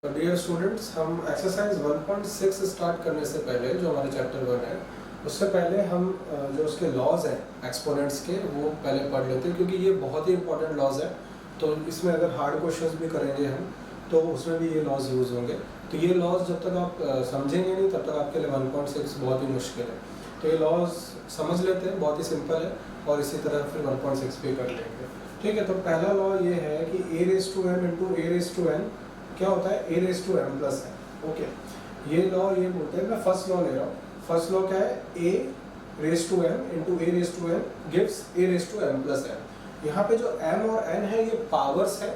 Dear students, हम exercise 1.6 start करने से पहले जो हमारे चैप्टर 1 है उससे पहले हम जो उसके लॉज हैं एक्सपोनेंट्स के वो पहले पढ़ लेते हैं, क्योंकि ये बहुत ही इंपॉर्टेंट लॉज है। तो इसमें अगर हार्ड क्वेश्चंस भी करेंगे हम तो उसमें भी ये लॉज यूज़ होंगे। तो ये लॉज जब तक आप समझेंगे नहीं तब तक आपके लिए 1.6 बहुत ही मुश्किल है। तो ये लॉज समझ लेते हैं, बहुत ही सिंपल है, और इसी तरह फिर 1.6 भी कर लेंगे। ठीक है, तो पहला लॉ ये है कि a raise to m into a raise to n क्या होता है, a raise to m plus n। Okay, ये लॉ ये बोलते हैं, मैं फर्स्ट लॉ ले रहा हूँ। फर्स्ट लॉ क्या है, a raise to m into a raise to n gives a raise to m plus n। यहाँ पे जो m और n है ये पावर्स है,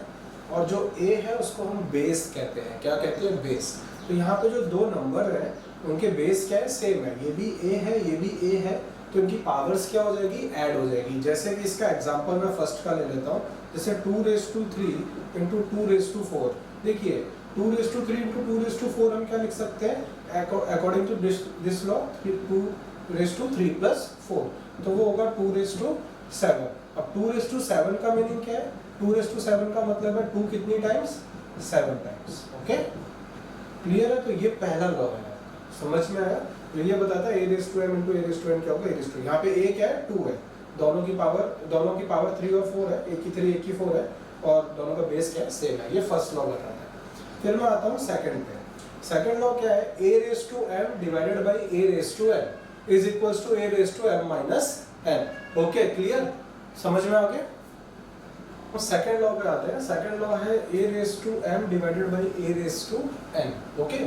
और जो a है उसको हम बेस कहते हैं। क्या कहते हैं, बेस। तो यहाँ पे जो दो नंबर हैं उनके बेस क्या है, सेम है। ये भी a है, ये भी a है, तो इनकी पावर्स क्या हो जाएगी, ऐड हो जाएगी। जैसे कि इसका एग्जांपल मैं फर्स्ट का ले लेता हूँ, जैसे 2 raise to 3 into 2 raise to 4। देखिए 2 raise to 3 into 2 raise to 4 हम क्या लिख सकते हैं, according to this law 2 raise to 3 plus 4, तो वो होगा 2 रेज़ टू 7। अब 2 रेज़ टू 7 का मीनिंग क्या है, 2 रेज़ टू 7 का मतलब है 2 कितनी टाइम्स, 7 टाइम्स। ओके, क्लियर है। तो ये पहला लॉ है, समझ में आया। तो ये बताता है a raise to m into a raise to n क्या होगा, a रेज़ टू। यहाँ पे a क्या है, 2 है, दोनों की पावर 3 और 4 है, एक की 3 एक की 4 है, और दोनों का बेस क्या है, सेम है। ये फर्स्ट लॉ बताता है। फिर मैं आता हूँ सेकंड पे। सेकंड लॉ क्या है, a raise to m divided by a raise to n is equals to a raise to m minus n। Okay, clear, समझ में आ गया। सेकंड लॉ पे आते हैं। सेकंड लॉ है a raise to m divided by a raise to n। Okay,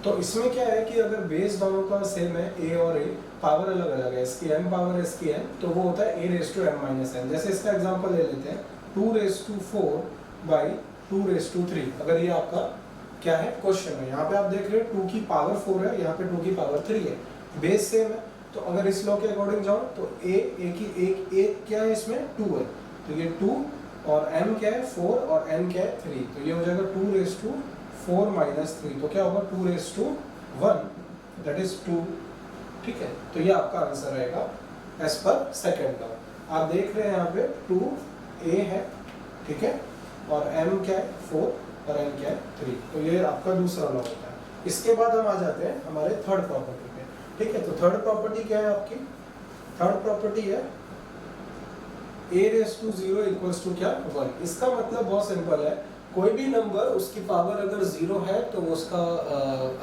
तो इसमें क्या है कि अगर बेस दोनों का सेम है, a और a, पावर अलग अलग है, इसकी m पावर है, इसकी n, तो वो होता है a raise to m minus n। जैसे इसका एग्जांपल ले लेते हैं, 2 raise to 4 by 2 raise to 3। अगर ये आपका क्या है, क्वेश्चन है, यहाँ पे आप देख रहे हो 2 की पावर 4 है, यहाँ पे 2 की पावर 3 है, बेस सेम है। तो अगर इस लॉ के अकॉर्डिंग जाओ तो a क्या है, इसमें 2 है, तो ये 2, और m क्या है 4, और n क्या है 3, तो ये हो जाएगा 2 रेज़ टू 4 माइनस 3, तो क्या होगा 2 रेज़ टू 1, दैट इज 2। ठीक है, तो ये आपका आंसर रहेगा एज पर सेकेंड लॉ। आप देख रहे हैं यहाँ पे 2a है, ठीक है, और m क्या है 4, और n क्या है 3, तो ये आपका दूसरा लॉ होता है। इसके बाद हम आ जाते हैं हमारे थर्ड प्रॉपर्टी पे। ठीक है, तो थर्ड प्रॉपर्टी क्या है आपकी, थर्ड प्रॉपर्टी है a raise to 0 equals to क्या, 1। इसका मतलब बहुत सिंपल है, कोई भी नंबर उसकी पावर अगर 0 है तो उसका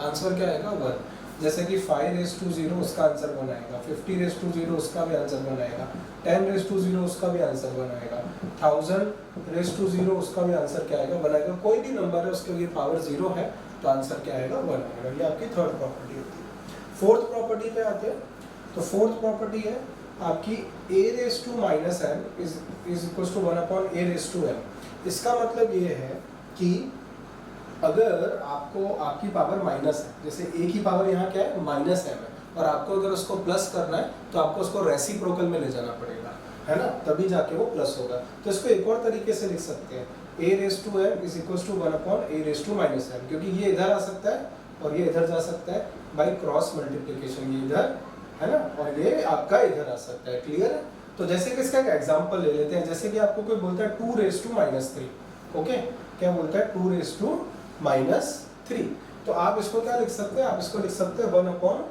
आंसर क्या आएगा, 1। जैसे कि 5 रेज़ टू 0 उसका आंसर 1 आएगा, 50 रेज़ टू 0 उसका भी आंसर 1 आएगा, 10 रेज़ टू 0 उसका भी आंसर 1 आएगा, 1000 रेज़ टू 0 उसका भी आंसर क्या आएगा, 1 आएगा। कोई भी नंबर है उसके लिए पावर 0 है तो आंसर क्या आएगा, 1 आएगा। ये आपकी थर्ड प्रॉपर्टी होती है। फोर्थ प्रॉपर्टी पे आते हैं, तो फोर्थ प्रॉपर्टी है आपकी a raise to minus n is equals to 1 upon a raise to n। इसका मतलब ये है कि अगर आपको आपकी पावर माइनस है, जैसे a की पावर यहाँ क्या है, माइनस m है, और आपको अगर उसको प्लस करना है तो आपको उसको रेसिप्रोकल में ले जाना पड़ेगा, है ना, तभी जाके वो प्लस होगा। तो इसको एक और तरीके से लिख सकते हैं, a raise to m is equals to 1 upon a raise to minus m, क्योंकि ये इधर आ सकता है और ये इधर जा सकता है बाई क्रॉस मल्टीप्लिकेशन, ये इधर है ना, और ये आपका इधर आ सकता है। क्लियर है। तो जैसे कि इसका एक एग्जांपल ले लेते हैं, जैसे कि आपको कोई बोलता है 2 रेज़ टू माइनस 3। ओके, क्या बोलता है, 2 रेज़ टू माइनस 3, तो आप इसको क्या लिख सकते हैं, आप इसको लिख सकते हैं 1 अपॉन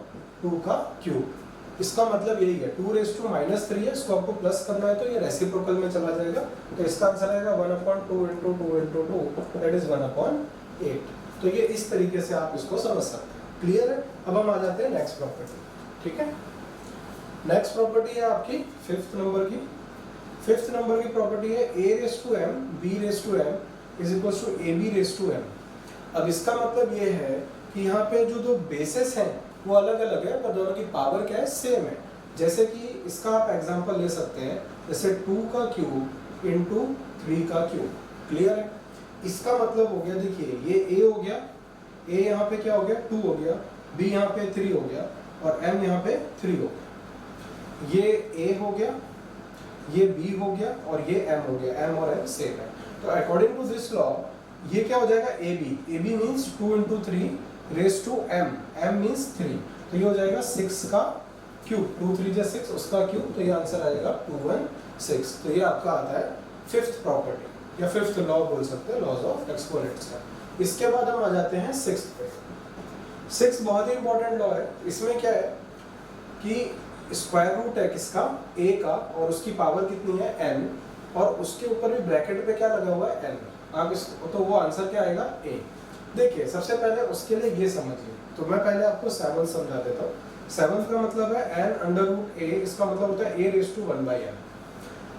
2 का क्यूब। इसका मतलब यही है, 2 रेज़ टू माइनस 3 है, इसको आपको प्लस करना है तो ये रेसिप्रोकल में चला जाएगा, तो इसका आंसर आएगा 1 upon 2 into 2 into 2, that is 1 upon 8। तो ये इस तरीके से आप इसको समझ सकते हैं। क्लियर है। अब हम आ जाते हैं नेक्स्ट प्रॉपर्टी। ठीक है, नेक्स्ट प्रॉपर्टी है आपकी फिफ्थ नंबर की। फिफ्थ नंबर की प्रॉपर्टी है a raise to m b raise to m is equals to ab raise to m। अब इसका मतलब ये है कि यहाँ पे जो दो बेसिस हैं वो अलग अलग है, पर दोनों की पावर क्या है, सेम है। जैसे कि इसका आप एग्जांपल ले सकते हैं, जैसे 2 का क्यूब इंटू 3 का क्यूब। क्लियर है। इसका मतलब हो गया, देखिए ये a हो गया, a यहाँ पे क्या हो गया, 2 हो गया, b यहाँ पे 3 हो गया, और m यहाँ पे 3 हो गया। ये a हो गया, ये b हो गया, और ये m हो गया, m और m सेम है। तो अकॉर्डिंग टू दिस लॉ ये क्या हो जाएगा, ab means 2 into 3 raise to m, m means 3, तो ये हो जाएगा 6 का क्यूब, 2 3 जा 6 उसका क्यूब, तो ये आंसर आएगा 216। तो ये आपका आता है फिफ्थ प्रॉपर्टी, या फिफ्थ लॉ बोल सकते हैं, लॉज ऑफ एक्सपोनेंट्स का। इसके बाद हम आ जाते हैं सिक्स पे। सिक्स बहुत ही इंपॉर्टेंट लॉ है। इसमें क्या है कि स्क्वायर रूट है किसका, a का, और उसकी पावर कितनी है n, और उसके ऊपर भी ब्रैकेट पे क्या लगा हुआ है n। आप इस तो वो आंसर क्या आएगा a। देखिए सबसे पहले उसके लिए ये समझिए, तो मैं पहले आपको 7 समझा देता हूँ। 7 का मतलब है n अंडर रूट a, इसका मतलब होता है a रेज़ टू 1/n।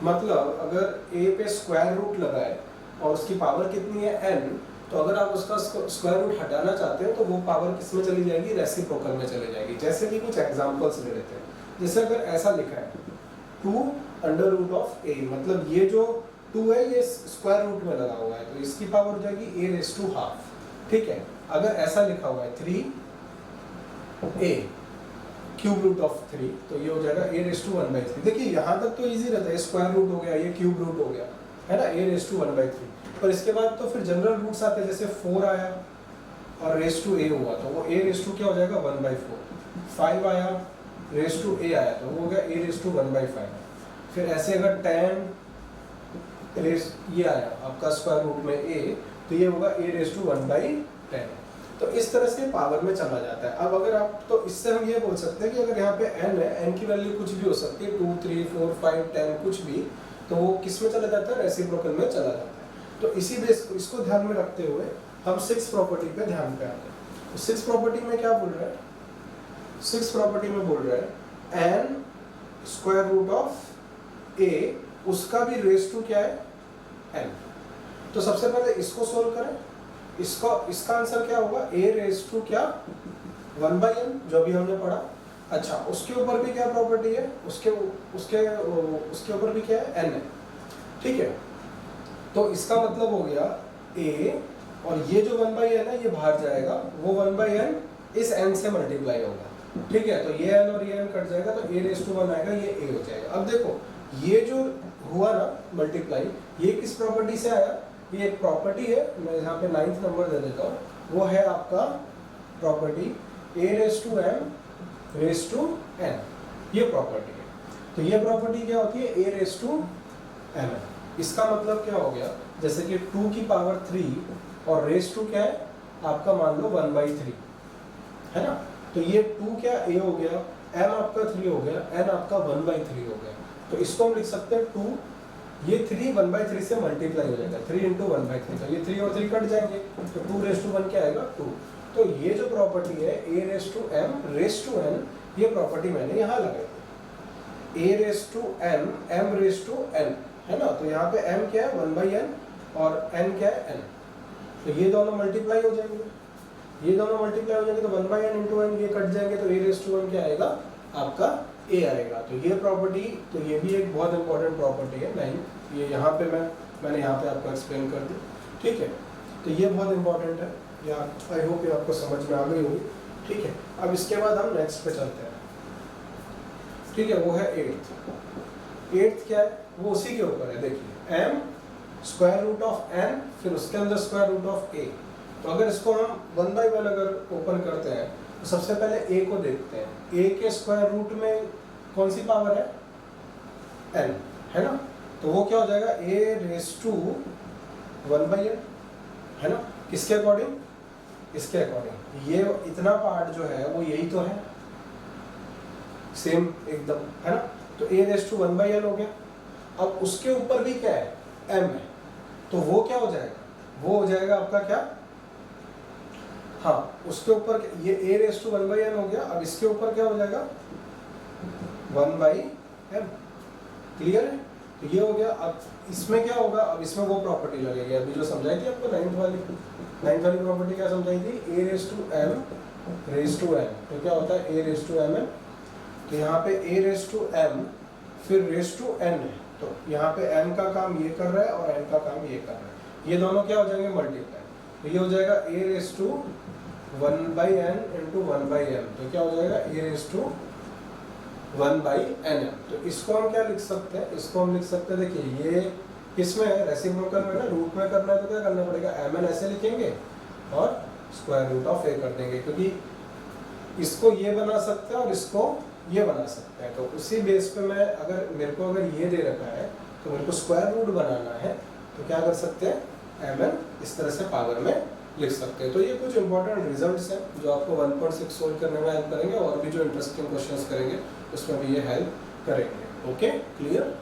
मतलब अगर a पे स्क्वायर रूट लगा है और उसकी पावर कितनी है n, तो अगर आप उसका स्क्वायर रूट हटाना चाहते हो तो वो पावर किस में चली जाएगी, रेसिप्रोकल में चली जाएगी। जैसे कि कुछ एग्जांपल्स ले लेते हैं। जैसे अगर ऐसा लिखा है 2 अंडर रूट ऑफ a, मतलब ये जो 2 है ये स्क्वायर रूट में लगा हुआ है, तो इसकी पावर हो जाएगी a रेज़ टू हाफ। ठीक है, अगर ऐसा लिखा हुआ है 3a क्यूब रूट ऑफ 3, तो ये हो जाएगा a रेज़ टू 1/3। देखिए यहाँ तक तो इजी रहता है, स्क्वायर रूट हो गया, ये क्यूब रूट हो गया, है ना, a रेज़ टू 1/3। पर इसके बाद तो फिर जनरल रूट्स आते हैं, जैसे 4 आया और रेज़ टू a हुआ तो वो a रेज़ टू क्या हो जाएगा 1/4। 5 आया रेज़ टू a आया तो वो हो गया a रेज़ टू 1/5। फिर ऐसे अगर 10 ये आया आपका स्क्वायर रूट में a, तो ये होगा a रेज़ टू 1/10। तो इस तरह से पावर में चला जाता है। अब अगर आप, तो इससे हम ये बोल सकते हैं कि अगर यहाँ पे n है, n की वैल्यू कुछ भी हो सकती है, 2 3 4 5 10 कुछ भी, तो वो किस में चला जाता है, रेसिप्रोकल में चला जाता है। तो इसी बेस इसको ध्यान में रखते हुए हम 6 प्रॉपर्टी पे ध्यान पे आते हैं। तो 6 प्रॉपर्टी में क्या बोल रहा है, 6 प्रॉपर्टी में बोल रहा है n square root of a, उसका भी रेज़ टू क्या है n। तो सबसे पहले इसको सोल्व करें, इसका आंसर क्या होगा, a रेज़ टू क्या 1/n, जो भी हमने पढ़ा। अच्छा, उसके ऊपर भी क्या प्रॉपर्टी है, उसके ऊपर भी क्या है, n है। ठीक है, तो इसका मतलब हो गया a, और ये जो 1/n है ये बाहर जाएगा, वो 1/n इस n से मल्टीप्लाई होगा। ठीक है, तो ये n और ये n कट जाएगा, तो a रेज़ टू 1 आएगा, ये a हो जाएगा। अब देखो ये जो हुआ ना मल्टीप्लाई, ये किस प्रॉपर्टी से आया, ये एक प्रॉपर्टी है, मैं यहाँ पे 9th नंबर दे देता हूँ, वो है आपका property a raise to m raise to n, ये प्रॉपर्टी है। तो ये प्रॉपर्टी क्या होती है, a रेज़ टू m। इसका मतलब क्या हो गया, जैसे कि 2 की पावर 3 और रेज़ टू क्या है आपका, मान लो 1/3, है ना। तो ये 2 क्या a हो गया, m आपका 3 हो गया, n आपका 1/3 हो गया। तो इसको हम लिख सकते हैं 2, ये 3 1/3 से मल्टीप्लाई हो जाएगा, 3 × 1/3, तो ये 3 और 3 कट जाएंगे, तो 2 रेज़ टू 1 क्या आएगा 2। तो ये जो प्रॉपर्टी है a raise to m raise to n, ये प्रॉपर्टी मैंने यहाँ लगाई, a raise to m m raise to n, है ना। तो यहाँ पे m क्या है 1/n और n क्या है n, तो ये दोनों मल्टीप्लाई हो जाएंगे, ये दोनों मल्टीप्लाई हो जाएंगे, तो 1/n × n ये कट जाएंगे, तो a रेज़ टू 1 क्या आएगा आपका a आएगा। तो ये प्रॉपर्टी, तो ये भी एक बहुत इंपॉर्टेंट प्रॉपर्टी है, नहीं ये यहाँ पे मैंने यहाँ पे आपको एक्सप्लेन कर दी। ठीक है, तो ये बहुत इंपॉर्टेंट है, या आई होप ये आपको समझ में आ गई होगी। ठीक है, अब इसके बाद हम नेक्स्ट पे चलते हैं। ठीक है, वो है 8th क्या है, वो उसी के ऊपर है। देखिए m square root of n, फिर उसके अंदर स्क्वायर रूट ऑफ a। तो अगर इसको हम 1/1 अगर ओपन करते हैं, तो सबसे पहले a को देखते हैं, a के स्क्वायर रूट में कौन सी पावर है, n, है ना। तो वो क्या हो जाएगा, a रेज़ टू 1/n, है ना। किसके अकॉर्डिंग, इसके अकॉर्डिंग। ये इतना पार्ट जो है वो यही तो है, सेम एकदम, है ना। तो a रेज़ टू 1/n हो गया। अब उसके ऊपर भी क्या है, m है, तो वो क्या हो जाएगा, वो हो जाएगा आपका क्या, हाँ उसके ऊपर ये a रेज़ टू 1/n हो गया। अब इसके ऊपर क्या हो जाएगा 1/m, क्लियर है। तो ये हो गया। अब इसमें क्या होगा, अब इसमें वो प्रॉपर्टी लगेगी अभी जो समझाई थी आपको 9th वाली प्रॉपर्टी, क्या समझाई थी, a raise to m raise to n। तो क्या होता है a रेज़ टू mm, तो यहाँ पे a रेज़ टू m फिर रेज़ टू n है, तो यहाँ पे m का काम ये कर रहा है और n का काम ये कर रहा है, ये दोनों क्या हो जाएंगे मल्टीप्लाई। तो ये हो जाएगा a raise to 1/n × 1/m, तो क्या हो जाएगा a रेज़ टू 1/n। तो इसको हम क्या लिख सकते हैं, इसको हम लिख सकते हैं, देखिए ये किसमें है, रेसिप्रोकल में ना, रूट में करना है तो क्या करना पड़ेगा, mn ऐसे लिखेंगे और स्क्वायर रूट ऑफ a कर देंगे, क्योंकि इसको ये बना सकते हैं और इसको ये बना सकते हैं। तो उसी बेस पे मैं, अगर मेरे को अगर ये दे रखा है तो मेरे को स्क्वायर रूट बनाना है, तो क्या कर सकते हैं, mn इस तरह से पावर में लिख सकते हैं। तो ये कुछ इंपॉर्टेंट रिजल्ट्स हैं जो आपको 1.6 सोल्व करने में हेल्प करेंगे, और भी जो इंटरेस्टिंग क्वेश्चंस करेंगे उसमें भी ये हेल्प करेंगे। Okay, clear?